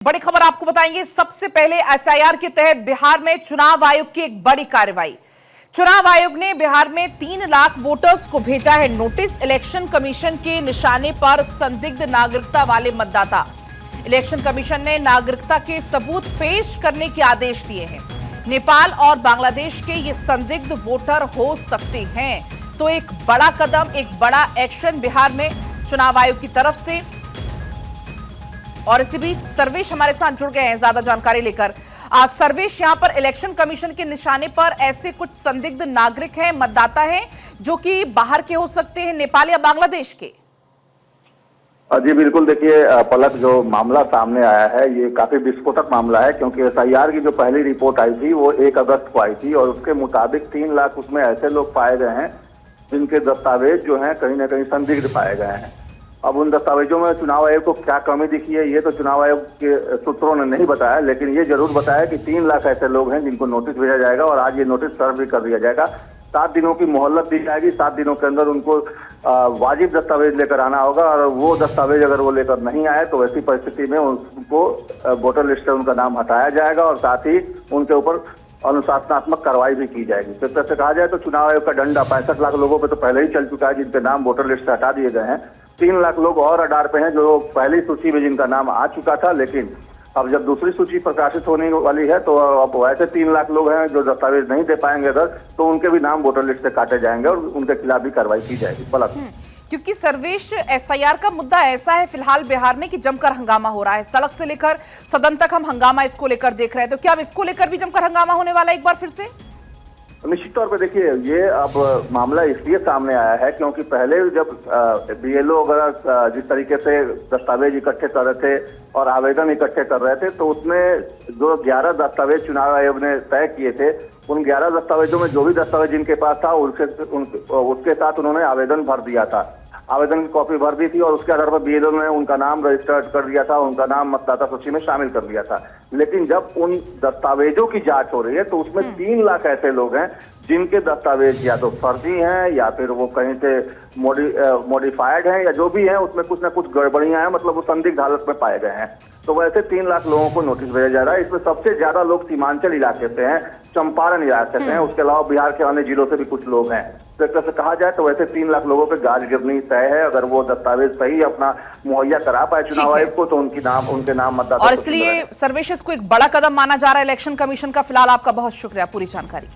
बड़ी खबर आपको बताएंगे। सबसे पहले एसआईआर के तहत बिहार में चुनाव आयोग की एक बड़ी कार्रवाई। चुनाव आयोग ने बिहार में 3 लाख वोटर्स को भेजा है नोटिस। इलेक्शन कमीशन के निशाने पर संदिग्ध नागरिकता वाले मतदाता। इलेक्शन कमीशन ने नागरिकता के सबूत पेश करने के आदेश दिए हैं। नेपाल और बांग्लादेश के ये संदिग्ध वोटर हो सकते हैं। तो एक बड़ा कदम, एक बड़ा एक्शन बिहार में चुनाव आयोग की तरफ से। और इसी बीच सर्वेश हमारे साथ जुड़ गए हैं ज्यादा जानकारी लेकर। सर्वेश, यहां पर इलेक्शन कमीशन के निशाने पर ऐसे कुछ संदिग्ध नागरिक हैं, मतदाता हैं, जो कि बाहर के हो सकते हैं, नेपाल या बांग्लादेश के। जी बिल्कुल, देखिए पलक, जो मामला सामने आया है ये काफी विस्फोटक मामला है, क्योंकि एसआईआर की जो पहली रिपोर्ट आई थी वो 1 अगस्त को आई थी और उसके मुताबिक 3 लाख उसमें ऐसे लोग पाए गए हैं जिनके दस्तावेज जो हैं कहीं ना कहीं संदिग्ध पाए गए हैं। अब उन दस्तावेजों में चुनाव आयोग को क्या कमी दिखी है ये तो चुनाव आयोग के सूत्रों ने नहीं बताया, लेकिन ये जरूर बताया कि 3 लाख ऐसे लोग हैं जिनको नोटिस भेजा जाएगा और आज ये नोटिस सर्व भी कर दिया जाएगा। 7 दिनों की मोहलत दी जाएगी। 7 दिनों के अंदर उनको वाजिब दस्तावेज लेकर आना होगा और वो दस्तावेज अगर वो लेकर नहीं आए तो ऐसी परिस्थिति में उनको वोटर लिस्ट से उनका नाम हटाया जाएगा और साथ ही उनके ऊपर अनुशासनात्मक कार्रवाई भी की जाएगी। तो तरह से कहा जाए तो चुनाव आयोग का डंडा 65 लाख लोगों पे तो पहले ही चल चुका है जिनके नाम वोटर लिस्ट से हटा दिए गए हैं। 3 लाख लोग और रडार पे हैं जो पहली सूची में जिनका नाम आ चुका था, लेकिन अब जब दूसरी सूची प्रकाशित होने वाली है तो अब वैसे 3 लाख लोग हैं जो दस्तावेज नहीं दे पाएंगे अगर, तो उनके भी नाम वोटर लिस्ट से काटे जाएंगे और उनके खिलाफ भी कार्रवाई की जाएगी। पलक, क्योंकि सर्वेश, एसआईआर का मुद्दा ऐसा है फिलहाल बिहार में कि जमकर हंगामा हो रहा है। सड़क से लेकर सदन तक हम हंगामा इसको लेकर देख रहे हैं, तो क्या अब इसको लेकर भी जमकर हंगामा होने वाला है एक बार फिर से? निश्चित तौर पे देखिए, ये अब मामला इसलिए सामने आया है क्योंकि पहले जब बीएलओ वगैरह जिस तरीके से दस्तावेज इकट्ठे कर रहे थे और आवेदन इकट्ठे कर रहे थे, तो उसमें जो 11 दस्तावेज चुनाव आयोग ने तय किए थे, उन 11 दस्तावेजों में जो भी दस्तावेज जिनके पास था उसके साथ उन्होंने आवेदन भर दिया था, आवेदन की कॉपी भर दी थी और उसके आधार पर बीएलओ ने उनका नाम रजिस्टर्ड कर दिया था, उनका नाम मतदाता सूची में शामिल कर दिया था। लेकिन जब उन दस्तावेजों की जांच हो रही है तो उसमें 3 लाख ऐसे लोग हैं जिनके दस्तावेज या तो फर्जी हैं या फिर वो कहीं से मॉडिफाइड हैं या जो भी है उसमें कुछ ना कुछ गड़बड़ियां हैं, मतलब वो संदिग्ध हालत में पाए गए हैं। तो वैसे 3 लाख लोगों को नोटिस भेजा जा रहा है। इसमें सबसे ज्यादा लोग सीमांचल इलाके से हैं, चंपारण इलाके से हैं, उसके अलावा बिहार के अन्य जिलों से भी कुछ लोग हैं। तो एक तरह से कहा जाए तो वैसे 3 लाख लोगों पे गाज गिरनी तय है। अगर वो दस्तावेज सही अपना मुहैया करा पाए चुनाव आयोग को तो उनके नाम मतदाता। और इसलिए सर्वेश, को एक बड़ा कदम माना जा रहा है इलेक्शन कमीशन का। फिलहाल आपका बहुत शुक्रिया पूरी जानकारी के लिए।